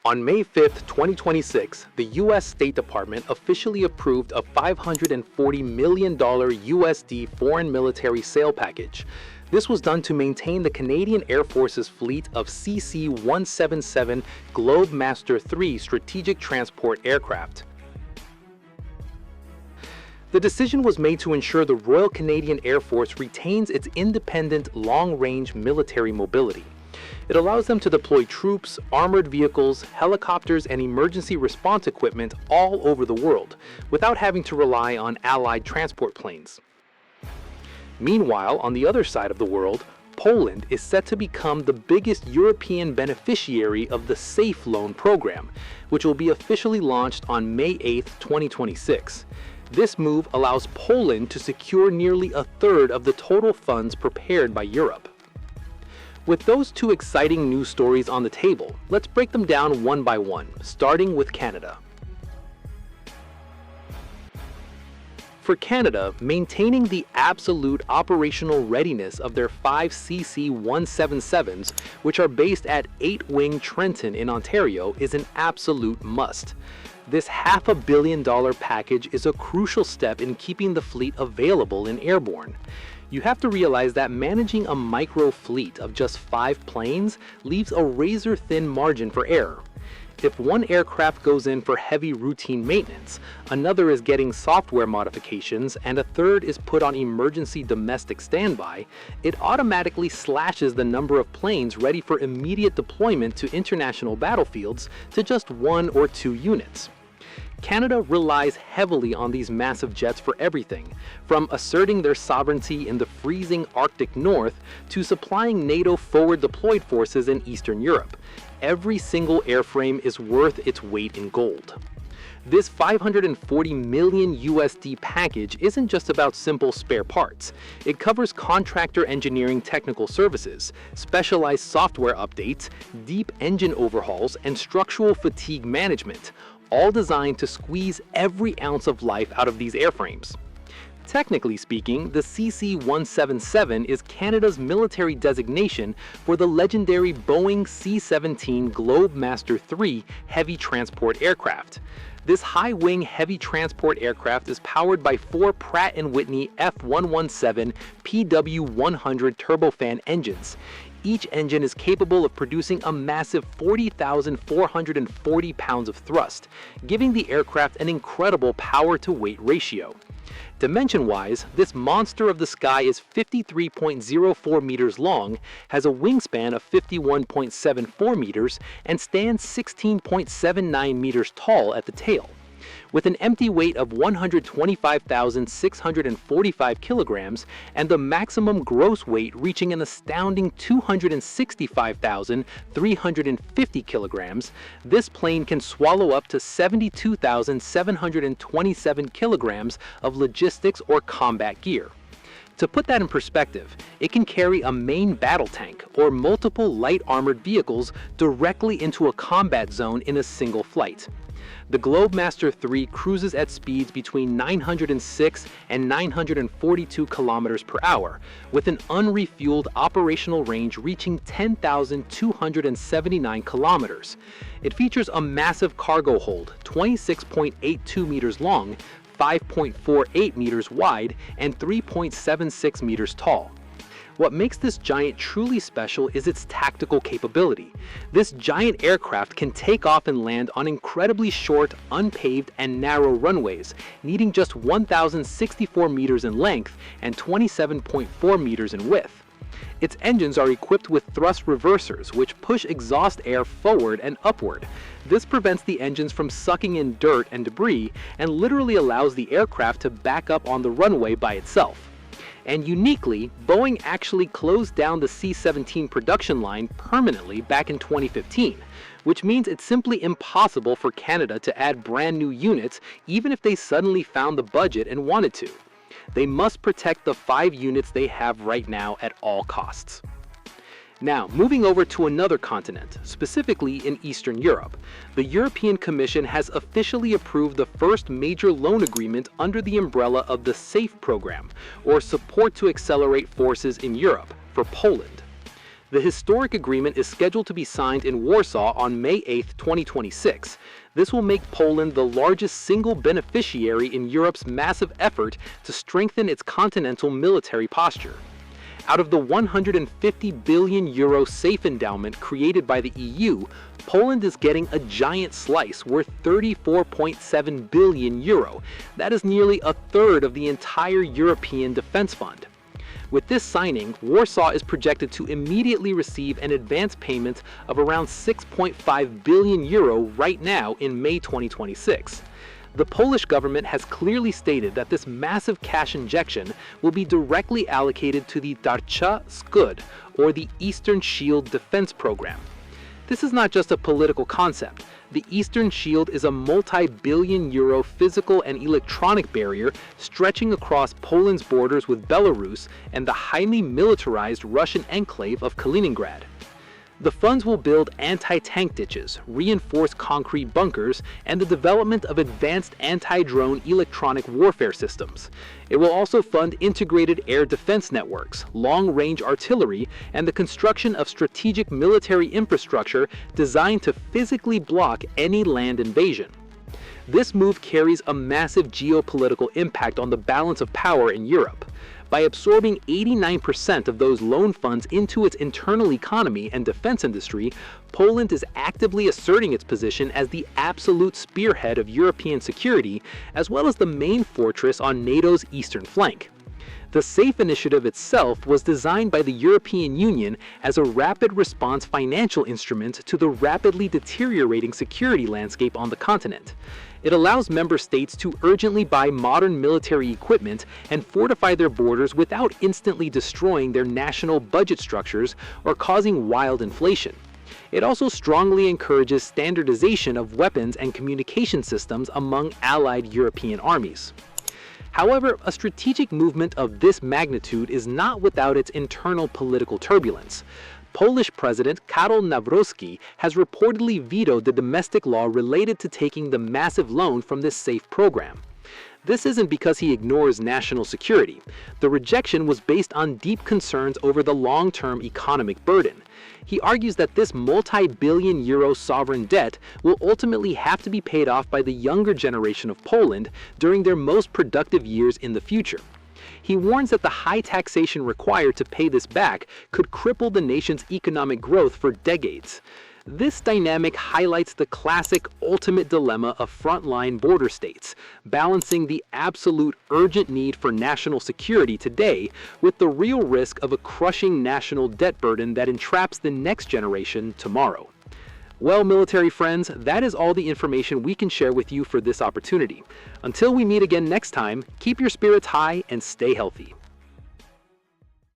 On May 5, 2026, the U.S. State Department officially approved a $540 million USD foreign military sale package. This was done to maintain the Canadian Air Force's fleet of CC-177 Globemaster III strategic transport aircraft. The decision was made to ensure the Royal Canadian Air Force retains its independent, long-range military mobility. It allows them to deploy troops, armored vehicles, helicopters, and emergency response equipment all over the world, without having to rely on Allied transport planes. Meanwhile, on the other side of the world, Poland is set to become the biggest European beneficiary of the SAFE loan program, which will be officially launched on May 8, 2026. This move allows Poland to secure nearly a third of the total funds prepared by Europe. With those two exciting news stories on the table, let's break them down one by one, starting with Canada. For Canada, maintaining the absolute operational readiness of their 5 CC-177s, which are based at 8-Wing Trenton in Ontario, is an absolute must. This $500 million package is a crucial step in keeping the fleet available and airborne. You have to realize that managing a micro fleet of just 5 planes leaves a razor-thin margin for error. If one aircraft goes in for heavy routine maintenance, another is getting software modifications, and a third is put on emergency domestic standby, it automatically slashes the number of planes ready for immediate deployment to international battlefields to just 1 or 2 units. Canada relies heavily on these massive jets for everything, from asserting their sovereignty in the freezing Arctic North to supplying NATO forward-deployed forces in Eastern Europe. Every single airframe is worth its weight in gold. This $540 million USD package isn't just about simple spare parts. It covers contractor engineering technical services, specialized software updates, deep engine overhauls, and structural fatigue management, all designed to squeeze every ounce of life out of these airframes. Technically speaking, the CC-177 is Canada's military designation for the legendary Boeing C-17 Globemaster III heavy transport aircraft. This high-wing heavy transport aircraft is powered by 4 Pratt & Whitney F117 PW100 turbofan engines. Each engine is capable of producing a massive 40,440 pounds of thrust, giving the aircraft an incredible power-to-weight ratio. Dimension-wise, this monster of the sky is 53.04 meters long, has a wingspan of 51.74 meters, and stands 16.79 meters tall at the tail. With an empty weight of 125,645 kilograms and the maximum gross weight reaching an astounding 265,350 kilograms, this plane can swallow up to 72,727 kilograms of logistics or combat gear. To put that in perspective, it can carry a main battle tank or multiple light armored vehicles directly into a combat zone in a single flight. The Globemaster III cruises at speeds between 906 and 942 kilometers per hour, with an unrefueled operational range reaching 10,279 kilometers. It features a massive cargo hold, 26.82 meters long, 5.48 meters wide, and 3.76 meters tall. What makes this giant truly special is its tactical capability. This giant aircraft can take off and land on incredibly short, unpaved, and narrow runways, needing just 1,064 meters in length and 27.4 meters in width. Its engines are equipped with thrust reversers, which push exhaust air forward and upward. This prevents the engines from sucking in dirt and debris and literally allows the aircraft to back up on the runway by itself. And uniquely, Boeing actually closed down the C-17 production line permanently back in 2015, which means it's simply impossible for Canada to add brand new units even if they suddenly found the budget and wanted to. They must protect the 5 units they have right now at all costs. Now, moving over to another continent, specifically in Eastern Europe, the European Commission has officially approved the first major loan agreement under the umbrella of the SAFE program, or Support to Accelerate Forces in Europe, for Poland. The historic agreement is scheduled to be signed in Warsaw on May 8, 2026. This will make Poland the largest single beneficiary in Europe's massive effort to strengthen its continental military posture. Out of the €150 billion safe endowment created by the EU, Poland is getting a giant slice worth €34.7 billion. That is nearly a third of the entire European defense fund. With this signing, Warsaw is projected to immediately receive an advance payment of around €6.5 billion right now in May 2026. The Polish government has clearly stated that this massive cash injection will be directly allocated to the Tarcza Wschód, or the Eastern Shield Defense Program. This is not just a political concept. The Eastern Shield is a multi-billion euro physical and electronic barrier stretching across Poland's borders with Belarus and the highly militarized Russian enclave of Kaliningrad. The funds will build anti-tank ditches, reinforce concrete bunkers, and the development of advanced anti-drone electronic warfare systems. It will also fund integrated air defense networks, long-range artillery, and the construction of strategic military infrastructure designed to physically block any land invasion. This move carries a massive geopolitical impact on the balance of power in Europe. By absorbing 89% of those loan funds into its internal economy and defense industry, Poland is actively asserting its position as the absolute spearhead of European security, as well as the main fortress on NATO's eastern flank. The SAFE initiative itself was designed by the European Union as a rapid response financial instrument to the rapidly deteriorating security landscape on the continent. It allows member states to urgently buy modern military equipment and fortify their borders without instantly destroying their national budget structures or causing wild inflation. It also strongly encourages standardization of weapons and communication systems among allied European armies. However, a strategic movement of this magnitude is not without its internal political turbulence. Polish President Karol Nawrocki has reportedly vetoed the domestic law related to taking the massive loan from this SAFE program. This isn't because he ignores national security. The rejection was based on deep concerns over the long-term economic burden. He argues that this multi-billion euro sovereign debt will ultimately have to be paid off by the younger generation of Poland during their most productive years in the future. He warns that the high taxation required to pay this back could cripple the nation's economic growth for decades. This dynamic highlights the classic ultimate dilemma of frontline border states, balancing the absolute urgent need for national security today with the real risk of a crushing national debt burden that entraps the next generation tomorrow. Well, military friends, that is all the information we can share with you for this opportunity. Until we meet again next time, keep your spirits high and stay healthy.